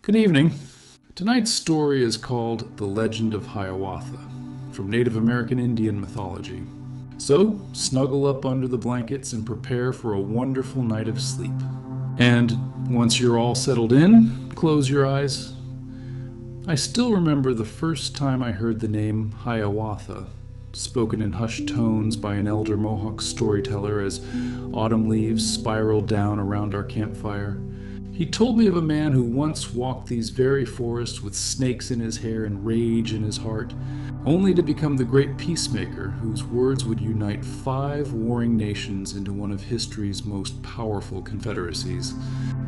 Good evening. Tonight's story is called The Legend of Hiawatha, from Native American Indian mythology. So, snuggle up under the blankets and prepare for a wonderful night of sleep. And once you're all settled in, close your eyes. I still remember the first time I heard the name Hiawatha, spoken in hushed tones by an elder Mohawk storyteller as autumn leaves spiraled down around our campfire. He told me of a man who once walked these very forests with snakes in his hair and rage in his heart, only to become the great peacemaker whose words would unite 5 warring nations into one of history's most powerful confederacies.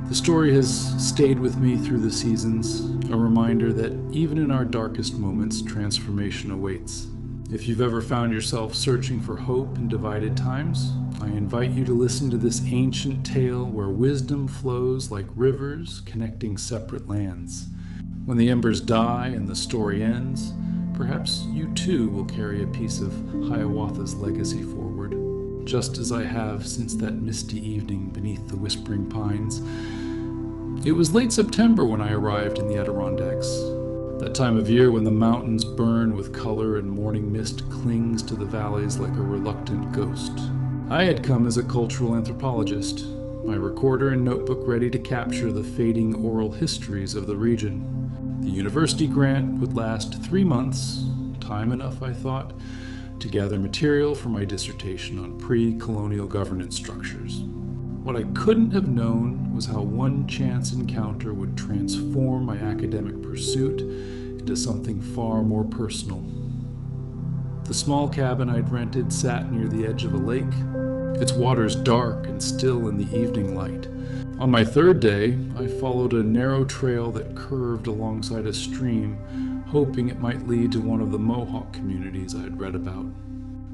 The story has stayed with me through the seasons, a reminder that even in our darkest moments, transformation awaits. If you've ever found yourself searching for hope in divided times, I invite you to listen to this ancient tale where wisdom flows like rivers connecting separate lands. When the embers die and the story ends, perhaps you too will carry a piece of Hiawatha's legacy forward, just as I have since that misty evening beneath the whispering pines. It was late September when I arrived in the Adirondacks, that time of year when the mountains burn with color and morning mist clings to the valleys like a reluctant ghost. I had come as a cultural anthropologist, my recorder and notebook ready to capture the fading oral histories of the region. The university grant would last 3 months, time enough, I thought, to gather material for my dissertation on pre-colonial governance structures. What I couldn't have known was how one chance encounter would transform my academic pursuit into something far more personal. The small cabin I'd rented sat near the edge of a lake, its waters dark and still in the evening light. On my 3rd day, I followed a narrow trail that curved alongside a stream, hoping it might lead to one of the Mohawk communities I'd read about.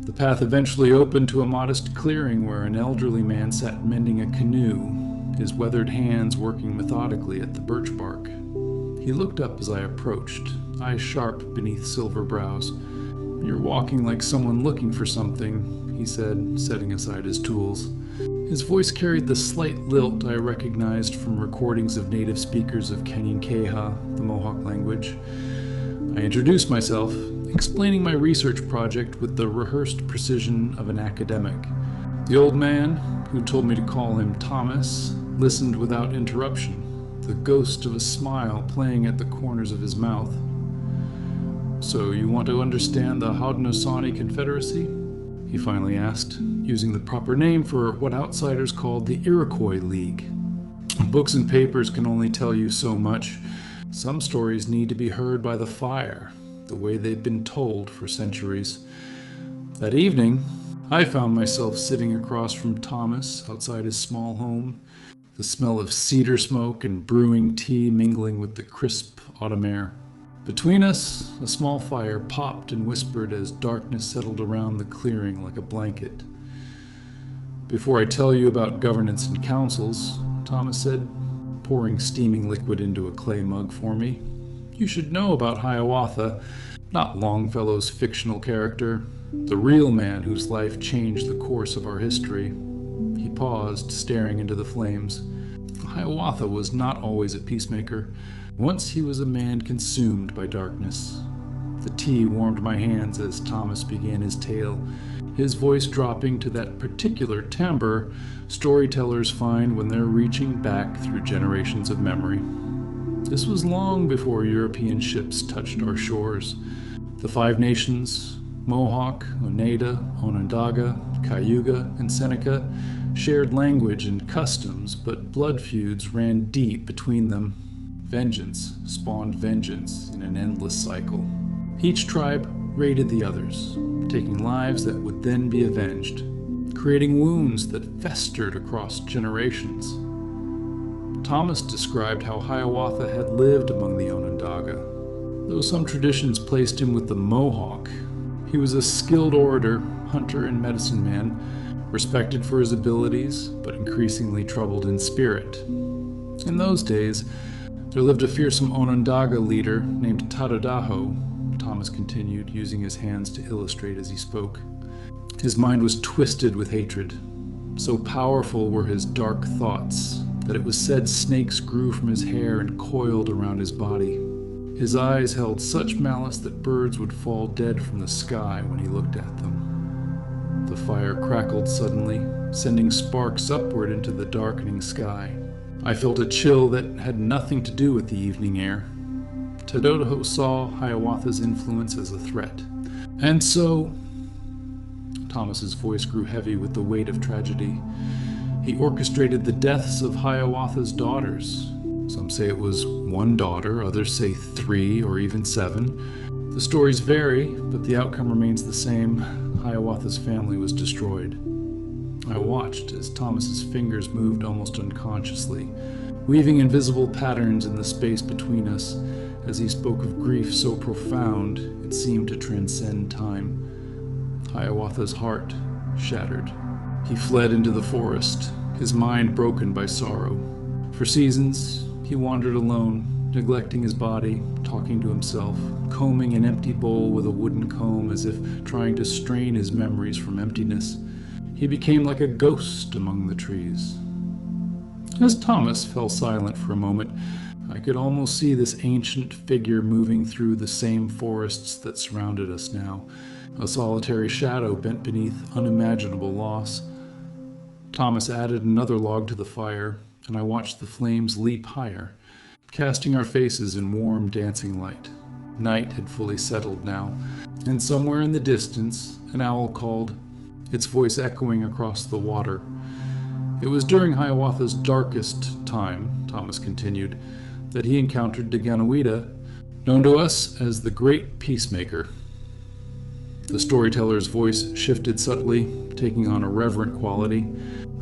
The path eventually opened to a modest clearing where an elderly man sat mending a canoe, his weathered hands working methodically at the birch bark. He looked up as I approached, eyes sharp beneath silver brows. "You're walking like someone looking for something," he said, setting aside his tools. His voice carried the slight lilt I recognized from recordings of native speakers of Kanyenkeha, the Mohawk language. I introduced myself, explaining my research project with the rehearsed precision of an academic. The old man, who told me to call him Thomas, listened without interruption, the ghost of a smile playing at the corners of his mouth. "So you want to understand the Haudenosaunee Confederacy?" he finally asked, using the proper name for what outsiders called the Iroquois League. "Books and papers can only tell you so much. Some stories need to be heard by the fire, the way they've been told for centuries." That evening, I found myself sitting across from Thomas outside his small home, the smell of cedar smoke and brewing tea mingling with the crisp autumn air. Between us, a small fire popped and whispered as darkness settled around the clearing like a blanket. "Before I tell you about governance and councils," Thomas said, pouring steaming liquid into a clay mug for me, "you should know about Hiawatha, not Longfellow's fictional character, the real man whose life changed the course of our history." He paused, staring into the flames. Hiawatha was not always a peacemaker. Once he was a man consumed by darkness. The tea warmed my hands as Thomas began his tale, his voice dropping to that particular timbre storytellers find when they're reaching back through generations of memory. This was long before European ships touched our shores. The 5 nations, Mohawk, Oneida, Onondaga, Cayuga, and Seneca, shared language and customs, but blood feuds ran deep between them. Vengeance spawned vengeance in an endless cycle. Each tribe raided the others, taking lives that would then be avenged, creating wounds that festered across generations. Thomas described how Hiawatha had lived among the Onondaga. Though some traditions placed him with the Mohawk, he was a skilled orator, hunter, and medicine man, respected for his abilities, but increasingly troubled in spirit. In those days, there lived a fearsome Onondaga leader named Tadadaho, Thomas continued, using his hands to illustrate as he spoke. His mind was twisted with hatred. So powerful were his dark thoughts, that it was said snakes grew from his hair and coiled around his body. His eyes held such malice that birds would fall dead from the sky when he looked at them. The fire crackled suddenly, sending sparks upward into the darkening sky. I felt a chill that had nothing to do with the evening air. Tedodaho saw Hiawatha's influence as a threat. And so, Thomas's voice grew heavy with the weight of tragedy. He orchestrated the deaths of Hiawatha's daughters. Some say it was one daughter, others say 3 or even 7. The stories vary, but the outcome remains the same. Hiawatha's family was destroyed. I watched as Thomas's fingers moved almost unconsciously, weaving invisible patterns in the space between us as he spoke of grief so profound it seemed to transcend time. Hiawatha's heart shattered. He fled into the forest, his mind broken by sorrow. For seasons, he wandered alone, neglecting his body, talking to himself, combing an empty bowl with a wooden comb as if trying to strain his memories from emptiness. He became like a ghost among the trees. As Thomas fell silent for a moment, I could almost see this ancient figure moving through the same forests that surrounded us now, a solitary shadow bent beneath unimaginable loss. Thomas added another log to the fire, and I watched the flames leap higher, casting our faces in warm, dancing light. Night had fully settled now, and somewhere in the distance, an owl called, its voice echoing across the water. It was during Hiawatha's darkest time, Thomas continued, that he encountered Daganoweda, known to us as the Great Peacemaker. The storyteller's voice shifted subtly, taking on a reverent quality.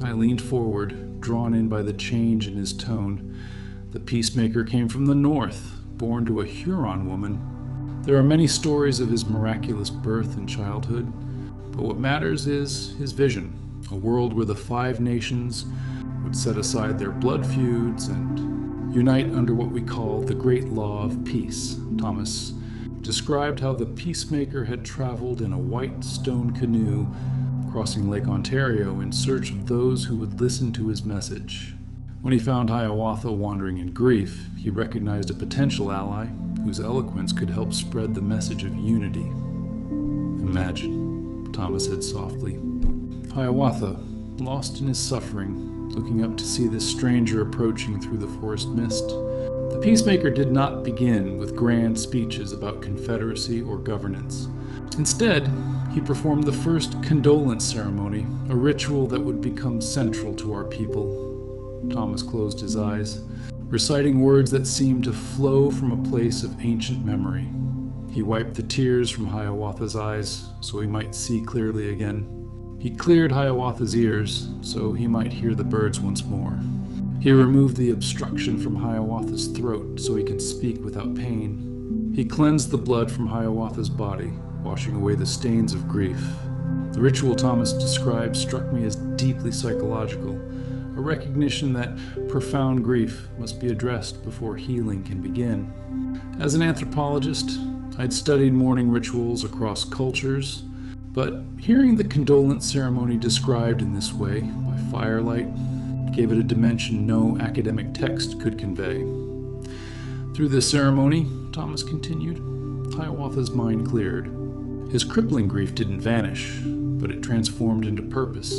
I leaned forward, drawn in by the change in his tone. The peacemaker came from the north, born to a Huron woman. There are many stories of his miraculous birth and childhood, but what matters is his vision, a world where the 5 nations would set aside their blood feuds and unite under what we call the Great Law of Peace. Thomas described how the peacemaker had traveled in a white stone canoe crossing Lake Ontario in search of those who would listen to his message. When he found Hiawatha wandering in grief, he recognized a potential ally whose eloquence could help spread the message of unity. Imagine, Thomas said softly. Hiawatha, lost in his suffering, looking up to see this stranger approaching through the forest mist. The peacemaker did not begin with grand speeches about confederacy or governance. Instead, he performed the first condolence ceremony, a ritual that would become central to our people. Thomas closed his eyes, reciting words that seemed to flow from a place of ancient memory. He wiped the tears from Hiawatha's eyes so he might see clearly again. He cleared Hiawatha's ears so he might hear the birds once more. He removed the obstruction from Hiawatha's throat so he could speak without pain. He cleansed the blood from Hiawatha's body, washing away the stains of grief. The ritual Thomas described struck me as deeply psychological, a recognition that profound grief must be addressed before healing can begin. As an anthropologist, I'd studied mourning rituals across cultures, but hearing the condolence ceremony described in this way, by firelight, gave it a dimension no academic text could convey. Through this ceremony, Thomas continued, Hiawatha's mind cleared. His crippling grief didn't vanish, but it transformed into purpose.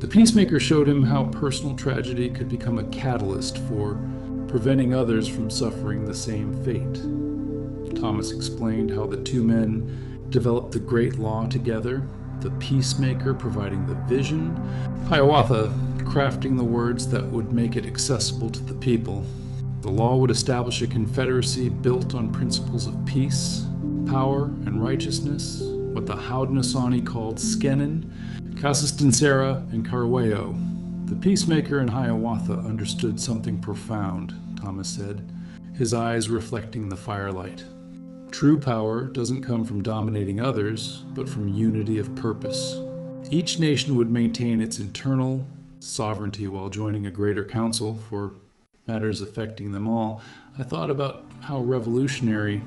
The peacemaker showed him how personal tragedy could become a catalyst for preventing others from suffering the same fate. Thomas explained how the 2 men developed the great law together, the peacemaker providing the vision, Hiawatha crafting the words that would make it accessible to the people. The law would establish a confederacy built on principles of peace, power, and righteousness, what the Haudenosaunee called Skenin, Kasistinsera, and Karweo. The peacemaker and Hiawatha understood something profound, Thomas said, his eyes reflecting the firelight. True power doesn't come from dominating others, but from unity of purpose. Each nation would maintain its internal sovereignty while joining a greater council for matters affecting them all. I thought about how revolutionary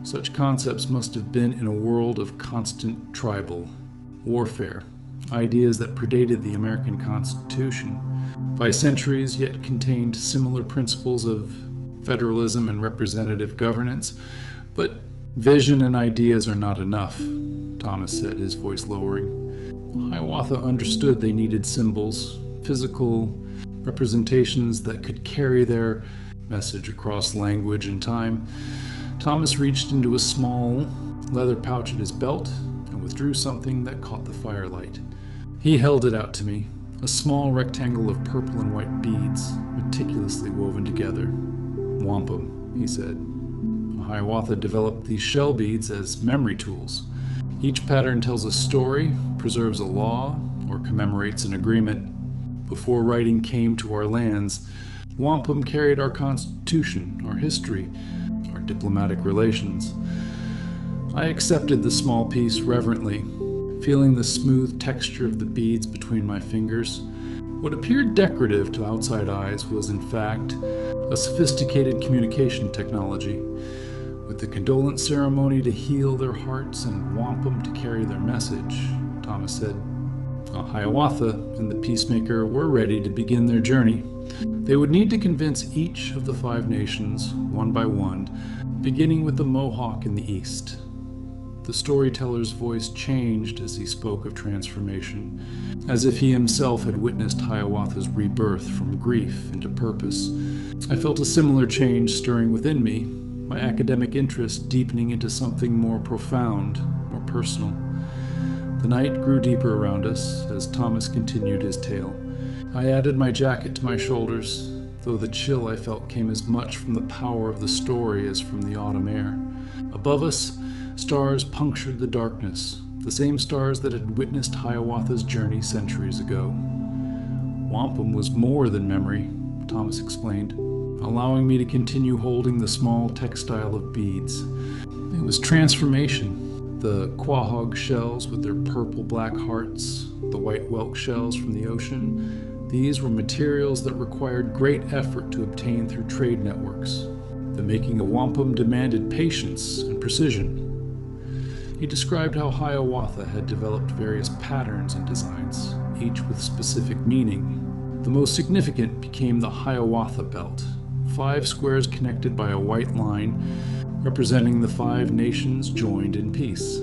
such concepts must have been in a world of constant tribal warfare, ideas that predated the American Constitution. by centuries, yet contained similar principles of federalism and representative governance. But vision and ideas are not enough, Thomas said, his voice lowering. Hiawatha understood they needed symbols, physical representations that could carry their message across language and time. Thomas reached into a small leather pouch at his belt and withdrew something that caught the firelight. He held it out to me, a small rectangle of purple and white beads, meticulously woven together. Wampum, he said. Hiawatha developed these shell beads as memory tools. Each pattern tells a story, preserves a law, or commemorates an agreement. Before writing came to our lands, wampum carried our constitution, our history, our diplomatic relations. I accepted the small piece reverently, feeling the smooth texture of the beads between my fingers. What appeared decorative to outside eyes was, in fact, a sophisticated communication technology. With the condolence ceremony to heal their hearts and wampum to carry their message, Thomas said. Hiawatha and the Peacemaker were ready to begin their journey. They would need to convince each of the 5 nations, one by one, beginning with the Mohawk in the east. The storyteller's voice changed as he spoke of transformation, as if he himself had witnessed Hiawatha's rebirth from grief into purpose. I felt a similar change stirring within me, my academic interest deepening into something more profound, more personal. The night grew deeper around us as Thomas continued his tale. I added my jacket to my shoulders, though the chill I felt came as much from the power of the story as from the autumn air. Above us, stars punctured the darkness, the same stars that had witnessed Hiawatha's journey centuries ago. Wampum was more than memory, Thomas explained, allowing me to continue holding the small textile of beads. It was transformation. The quahog shells with their purple-black hearts, the white whelk shells from the ocean, these were materials that required great effort to obtain through trade networks. The making of wampum demanded patience and precision. He described how Hiawatha had developed various patterns and designs, each with specific meaning. The most significant became the Hiawatha belt, 5 squares connected by a white line, representing the 5 nations joined in peace.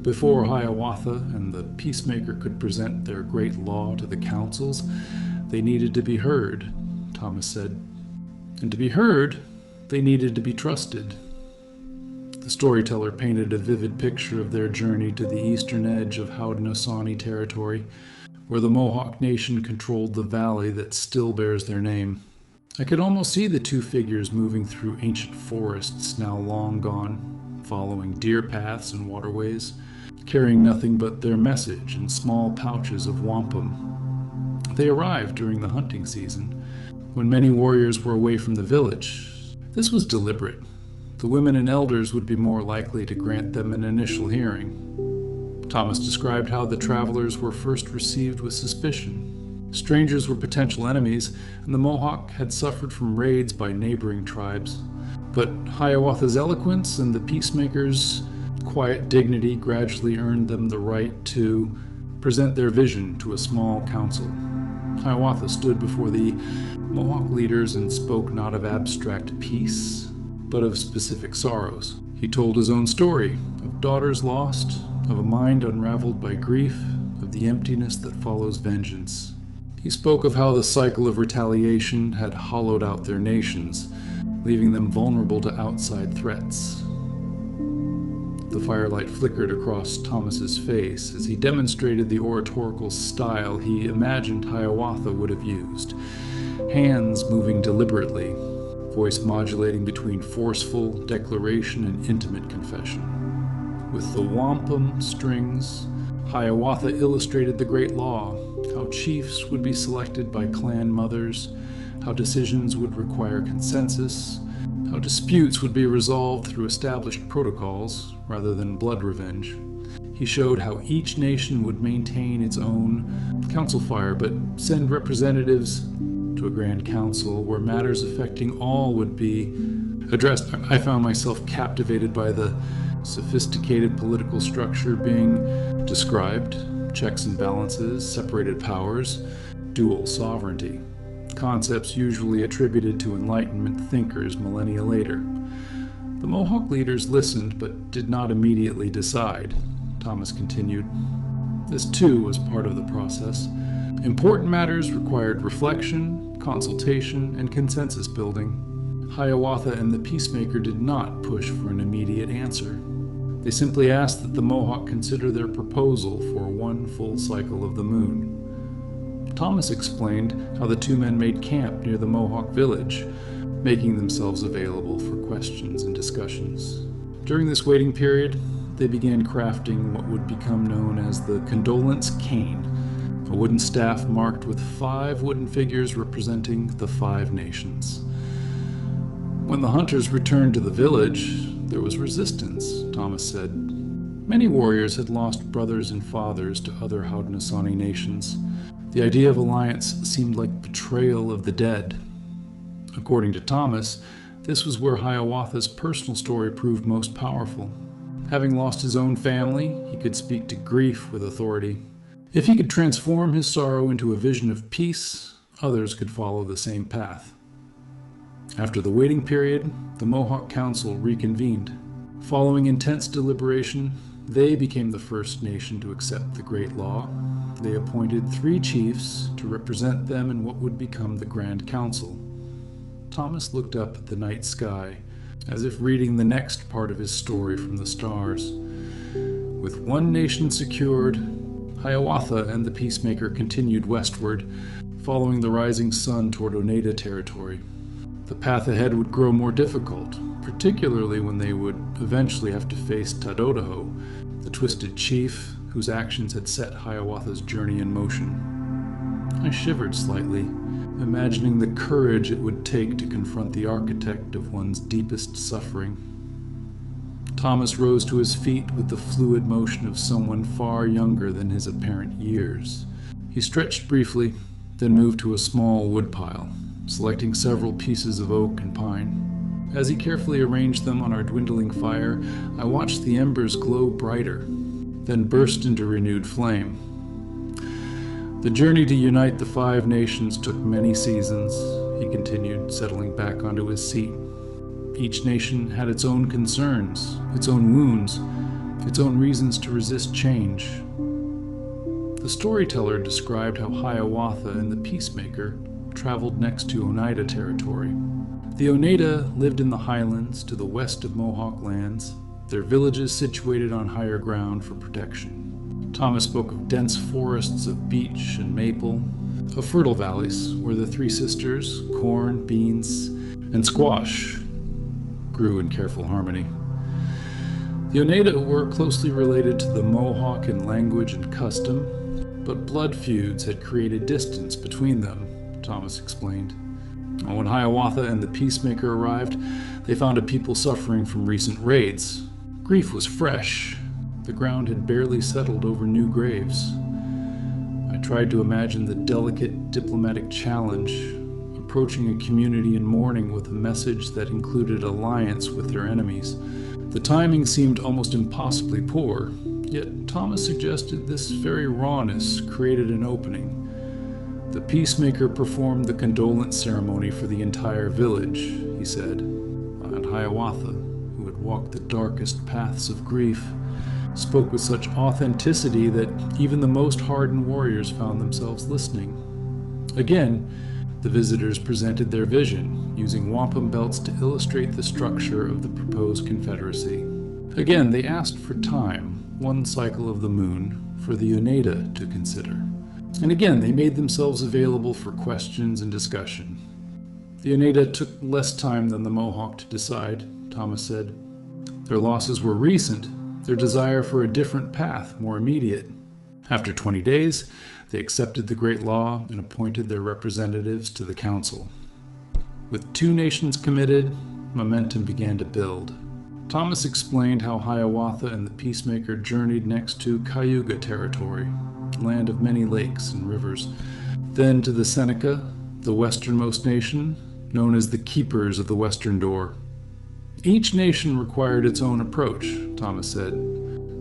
Before Hiawatha and the Peacemaker could present their great law to the councils, they needed to be heard, Thomas said. And to be heard, they needed to be trusted. The storyteller painted a vivid picture of their journey to the eastern edge of Haudenosaunee territory, where the Mohawk Nation controlled the valley that still bears their name. I could almost see the 2 figures moving through ancient forests now long gone, following deer paths and waterways, carrying nothing but their message in small pouches of wampum. They arrived during the hunting season, when many warriors were away from the village. This was deliberate. The women and elders would be more likely to grant them an initial hearing. Thomas described how the travelers were first received with suspicion. Strangers were potential enemies, and the Mohawk had suffered from raids by neighboring tribes. But Hiawatha's eloquence and the Peacemaker's quiet dignity gradually earned them the right to present their vision to a small council. Hiawatha stood before the Mohawk leaders and spoke not of abstract peace, but of specific sorrows. He told his own story, of daughters lost, of a mind unraveled by grief, of the emptiness that follows vengeance. He spoke of how the cycle of retaliation had hollowed out their nations, leaving them vulnerable to outside threats. The firelight flickered across Thomas's face as he demonstrated the oratorical style he imagined Hiawatha would have used. Hands moving deliberately, voice modulating between forceful declaration and intimate confession. With the wampum strings, Hiawatha illustrated the great law, how chiefs would be selected by clan mothers, how decisions would require consensus, how disputes would be resolved through established protocols rather than blood revenge. He showed how each nation would maintain its own council fire, but send representatives to a grand council where matters affecting all would be addressed. I found myself captivated by the sophisticated political structure being described, checks and balances, separated powers, dual sovereignty, concepts usually attributed to Enlightenment thinkers millennia later. The Mohawk leaders listened but did not immediately decide, Thomas continued. This too was part of the process. Important matters required reflection, consultation, and consensus building. Hiawatha and the Peacemaker did not push for an immediate answer. They simply asked that the Mohawk consider their proposal for one full cycle of the moon. Thomas explained how the two men made camp near the Mohawk village, making themselves available for questions and discussions. During this waiting period, they began crafting what would become known as the condolence cane, a wooden staff marked with 5 wooden figures representing the 5 nations. When the hunters returned to the village, there was resistance, Thomas said. Many warriors had lost brothers and fathers to other Haudenosaunee nations. The idea of alliance seemed like betrayal of the dead. According to Thomas, this was where Hiawatha's personal story proved most powerful. Having lost his own family, he could speak to grief with authority. If he could transform his sorrow into a vision of peace, others could follow the same path. After the waiting period, the Mohawk Council reconvened. Following intense deliberation, they became the first nation to accept the Great Law. They appointed 3 chiefs to represent them in what would become the Grand Council. Thomas looked up at the night sky, as if reading the next part of his story from the stars. With one nation secured, Hiawatha and the Peacemaker continued westward, following the rising sun toward Oneida territory. The path ahead would grow more difficult, particularly when they would eventually have to face Tadodaho, the twisted chief whose actions had set Hiawatha's journey in motion. I shivered slightly, imagining the courage it would take to confront the architect of one's deepest suffering. Thomas rose to his feet with the fluid motion of someone far younger than his apparent years. He stretched briefly, then moved to a small woodpile, selecting several pieces of oak and pine. As he carefully arranged them on our dwindling fire, I watched the embers glow brighter, then burst into renewed flame. The journey to unite the 5 nations took many seasons, he continued, settling back onto his seat. Each nation had its own concerns, its own wounds, its own reasons to resist change. The storyteller described how Hiawatha and the Peacemaker traveled next to Oneida territory. The Oneida lived in the highlands to the west of Mohawk lands, their villages situated on higher ground for protection. Thomas spoke of dense forests of beech and maple, of fertile valleys where the 3 sisters, corn, beans, and squash, grew in careful harmony. The Oneida were closely related to the Mohawk in language and custom, but blood feuds had created distance between them, Thomas explained. When Hiawatha and the Peacemaker arrived, they found a people suffering from recent raids. Grief was fresh. The ground had barely settled over new graves. I tried to imagine the delicate diplomatic challenge, approaching a community in mourning with a message that included alliance with their enemies. The timing seemed almost impossibly poor, yet Thomas suggested this very rawness created an opening. The Peacemaker performed the condolence ceremony for the entire village, he said, and Hiawatha, who had walked the darkest paths of grief, spoke with such authenticity that even the most hardened warriors found themselves listening. Again, the visitors presented their vision, using wampum belts to illustrate the structure of the proposed confederacy. Again, they asked for time, one cycle of the moon, for the Oneida to consider. And again, they made themselves available for questions and discussion. The Oneida took less time than the Mohawk to decide, Thomas said. Their losses were recent, their desire for a different path more immediate. After 20 days, they accepted the Great Law and appointed their representatives to the council. With 2 nations committed, momentum began to build. Thomas explained how Hiawatha and the Peacemaker journeyed next to Cayuga territory, land of many lakes and rivers, then to the Seneca, the westernmost nation, known as the Keepers of the Western Door. Each nation required its own approach, Thomas said.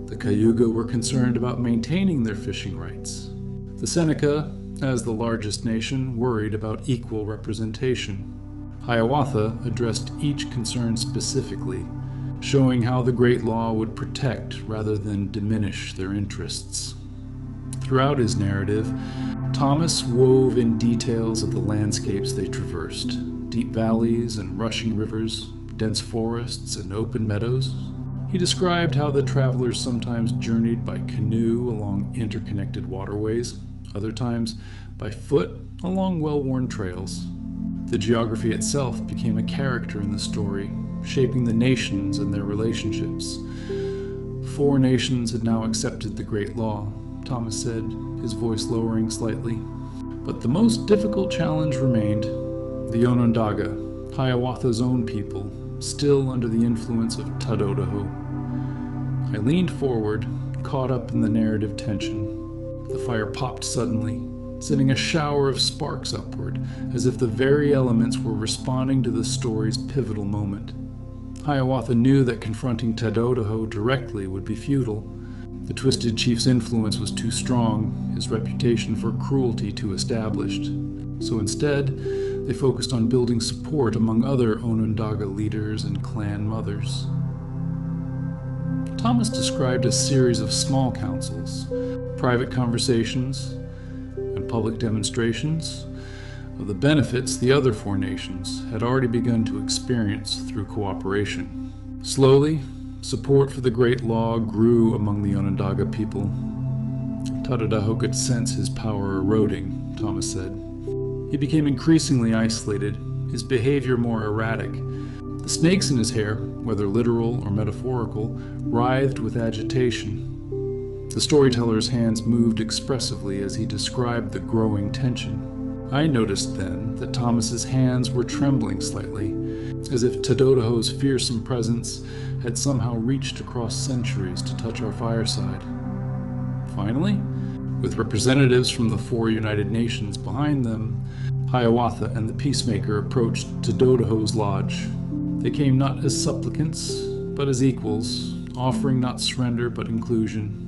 The Cayuga were concerned about maintaining their fishing rights. The Seneca as the largest nation worried about equal representation. Hiawatha addressed each concern specifically, showing how the Great Law would protect rather than diminish their interests. Throughout his narrative, Thomas wove in details of the landscapes they traversed: deep valleys and rushing rivers, dense forests and open meadows. He described how the travelers sometimes journeyed by canoe along interconnected waterways, other times by foot along well-worn trails. The geography itself became a character in the story, shaping the nations and their relationships. 4 nations had now accepted the Great Law, Thomas said, his voice lowering slightly. But the most difficult challenge remained: the Onondaga, Hiawatha's own people, still under the influence of Tadodaho. I leaned forward, caught up in the narrative tension. The fire popped suddenly, sending a shower of sparks upward, as if the very elements were responding to the story's pivotal moment. Hiawatha knew that confronting Tadodaho directly would be futile. The Twisted Chief's influence was too strong, his reputation for cruelty too established. So instead, they focused on building support among other Onondaga leaders and clan mothers. Thomas described a series of small councils, private conversations, and public demonstrations of the benefits the other 4 nations had already begun to experience through cooperation. Slowly, support for the Great Law grew among the Onondaga people. Tadodaho could sense his power eroding, Thomas said. He became increasingly isolated, his behavior more erratic. The snakes in his hair, whether literal or metaphorical, writhed with agitation. The storyteller's hands moved expressively as he described the growing tension. I noticed then that Thomas's hands were trembling slightly, as if Tadodaho's fearsome presence had somehow reached across centuries to touch our fireside. Finally, with representatives from the 4 United Nations behind them, Hiawatha and the Peacemaker approached Tadodaho's lodge. They came not as supplicants, but as equals, offering not surrender but inclusion.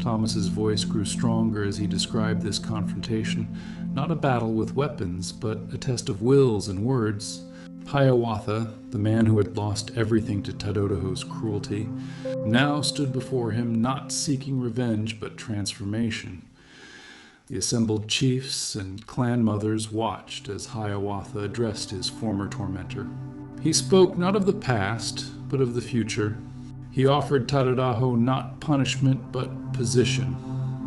Thomas's voice grew stronger as he described this confrontation, not a battle with weapons, but a test of wills and words. Hiawatha, the man who had lost everything to Tadodaho's cruelty, now stood before him not seeking revenge but transformation. The assembled chiefs and clan mothers watched as Hiawatha addressed his former tormentor. He spoke not of the past, but of the future. He offered Tadodaho not punishment, but position,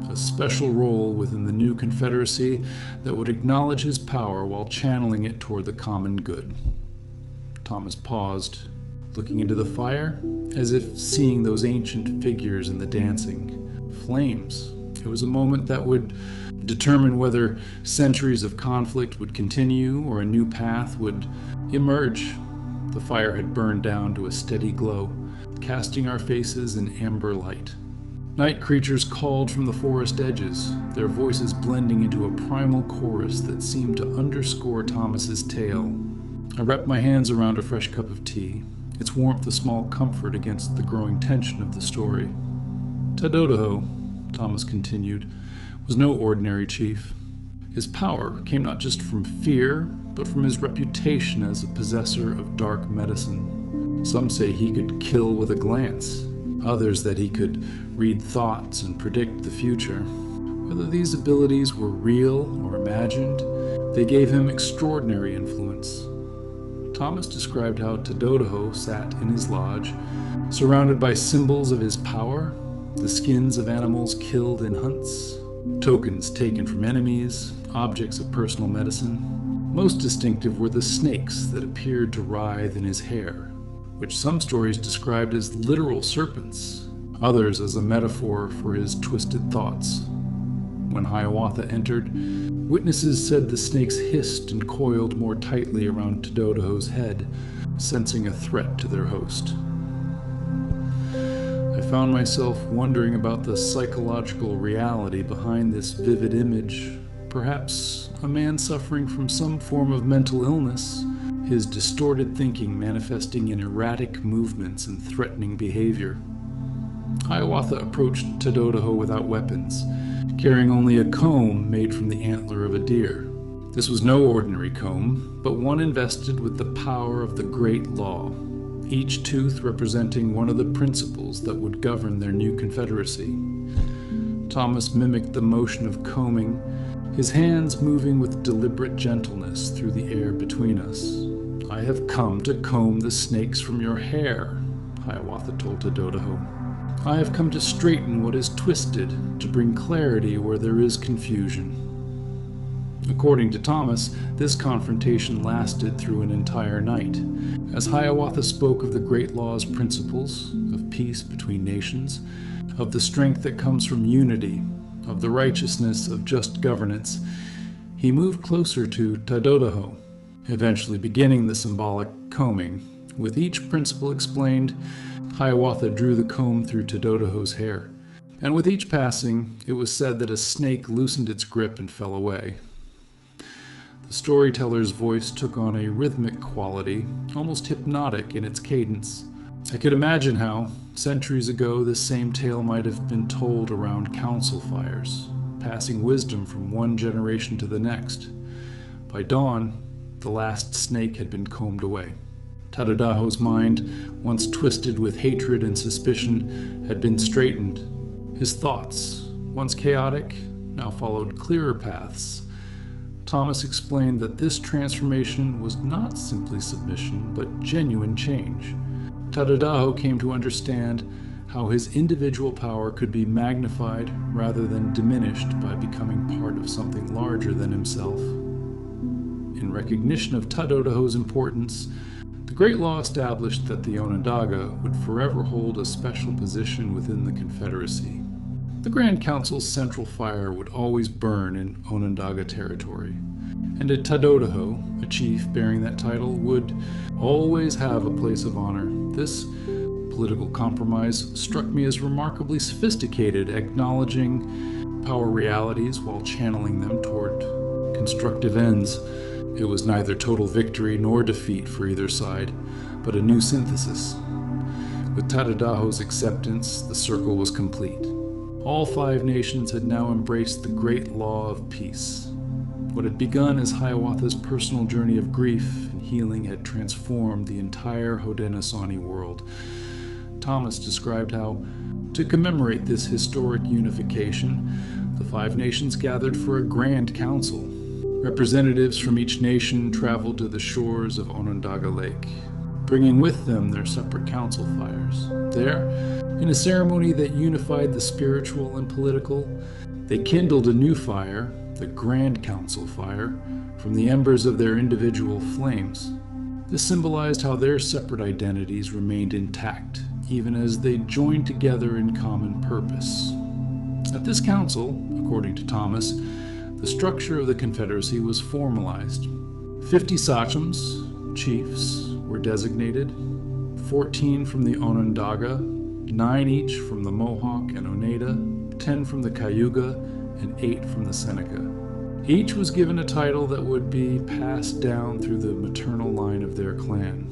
a special role within the new confederacy that would acknowledge his power while channeling it toward the common good. Thomas paused, looking into the fire, as if seeing those ancient figures in the dancing flames. It was a moment that would determine whether centuries of conflict would continue or a new path would emerge. The fire had burned down to a steady glow, casting our faces in amber light. Night creatures called from the forest edges, their voices blending into a primal chorus that seemed to underscore Thomas's tale. I wrapped my hands around a fresh cup of tea, its warmth a small comfort against the growing tension of the story. Tadodaho, Thomas continued, was no ordinary chief. His power came not just from fear, but from his reputation as a possessor of dark medicine. Some say he could kill with a glance, others that he could read thoughts and predict the future. Whether these abilities were real or imagined, they gave him extraordinary influence. Thomas described how Tadodaho sat in his lodge, surrounded by symbols of his power, the skins of animals killed in hunts, tokens taken from enemies, objects of personal medicine. Most distinctive were the snakes that appeared to writhe in his hair, which some stories described as literal serpents, others as a metaphor for his twisted thoughts. When Hiawatha entered, witnesses said the snakes hissed and coiled more tightly around Tadodaho's head, sensing a threat to their host. I found myself wondering about the psychological reality behind this vivid image. Perhaps a man suffering from some form of mental illness, his distorted thinking manifesting in erratic movements and threatening behavior. Hiawatha approached Tadodaho without weapons, carrying only a comb made from the antler of a deer. This was no ordinary comb, but one invested with the power of the great law, each tooth representing one of the principles that would govern their new confederacy. Thomas mimicked the motion of combing, his hands moving with deliberate gentleness through the air between us. "I have come to comb the snakes from your hair," Hiawatha told Tadodaho. "I have come to straighten what is twisted, to bring clarity where there is confusion." According to Thomas, this confrontation lasted through an entire night. As Hiawatha spoke of the great law's principles, of peace between nations, of the strength that comes from unity, of the righteousness of just governance, he moved closer to Tadodaho, eventually beginning the symbolic combing. With each principle explained, Hiawatha drew the comb through Tadodaho's hair, and with each passing, it was said that a snake loosened its grip and fell away. The storyteller's voice took on a rhythmic quality, almost hypnotic in its cadence. I could imagine how, centuries ago, this same tale might have been told around council fires, passing wisdom from one generation to the next. By dawn, the last snake had been combed away. Tadodaho's mind, once twisted with hatred and suspicion, had been straightened. His thoughts, once chaotic, now followed clearer paths. Thomas explained that this transformation was not simply submission, but genuine change. Tadodaho came to understand how his individual power could be magnified rather than diminished by becoming part of something larger than himself. In recognition of Tadodaho's importance, the Great Law established that the Onondaga would forever hold a special position within the Confederacy. The Grand Council's central fire would always burn in Onondaga territory, and a Tadodaho, a chief bearing that title, would always have a place of honor. This political compromise struck me as remarkably sophisticated, acknowledging power realities while channeling them toward constructive ends. It was neither total victory nor defeat for either side, but a new synthesis. With Tadodaho's acceptance, the circle was complete. All 5 nations had now embraced the great law of peace. What had begun as Hiawatha's personal journey of grief and healing had transformed the entire Haudenosaunee world. Thomas described how, to commemorate this historic unification, the 5 nations gathered for a grand council. Representatives from each nation traveled to the shores of Onondaga Lake, bringing with them their separate council fires. There, in a ceremony that unified the spiritual and political, they kindled a new fire, the Grand Council Fire, from the embers of their individual flames. This symbolized how their separate identities remained intact, even as they joined together in common purpose. At this council, according to Thomas, the structure of the Confederacy was formalized. 50 sachems, chiefs, were designated, 14 from the Onondaga, 9 each from the Mohawk and Oneida, 10 from the Cayuga, and 8 from the Seneca. Each was given a title that would be passed down through the maternal line of their clan.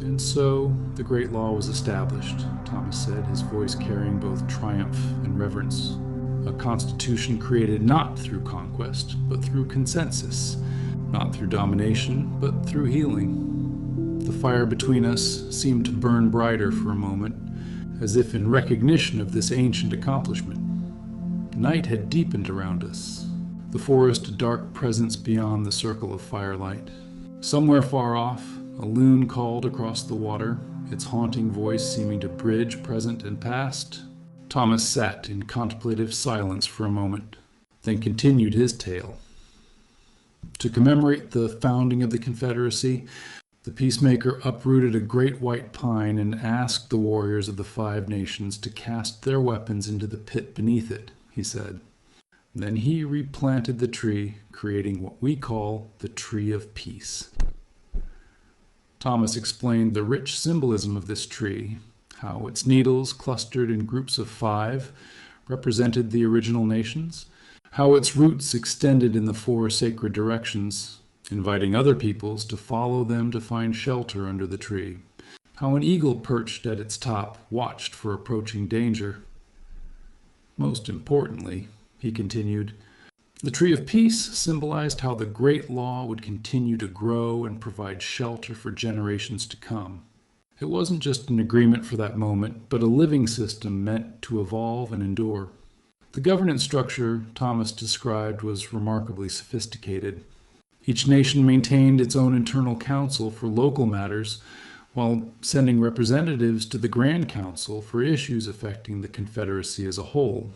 And so the Great Law was established, Thomas said, his voice carrying both triumph and reverence. A constitution created not through conquest, but through consensus, not through domination, but through healing. The fire between us seemed to burn brighter for a moment, as if in recognition of this ancient accomplishment. Night had deepened around us, the forest a dark presence beyond the circle of firelight. Somewhere far off, a loon called across the water, its haunting voice seeming to bridge present and past. Thomas sat in contemplative silence for a moment, then continued his tale. To commemorate the founding of the Confederacy, the peacemaker uprooted a great white pine and asked the warriors of the 5 nations to cast their weapons into the pit beneath it, he said. Then he replanted the tree, creating what we call the Tree of Peace. Thomas explained the rich symbolism of this tree, how its needles, clustered in groups of 5, represented the original nations, how its roots extended in the 4 sacred directions, inviting other peoples to follow them to find shelter under the tree, how an eagle perched at its top watched for approaching danger. Most importantly, He continued, "The tree of peace symbolized how the great law would continue to grow and provide shelter for generations to come. It wasn't just an agreement for that moment, but a living system meant to evolve and endure." The governance structure Thomas described was remarkably sophisticated. Each nation maintained its own internal council for local matters, while sending representatives to the Grand Council for issues affecting the Confederacy as a whole.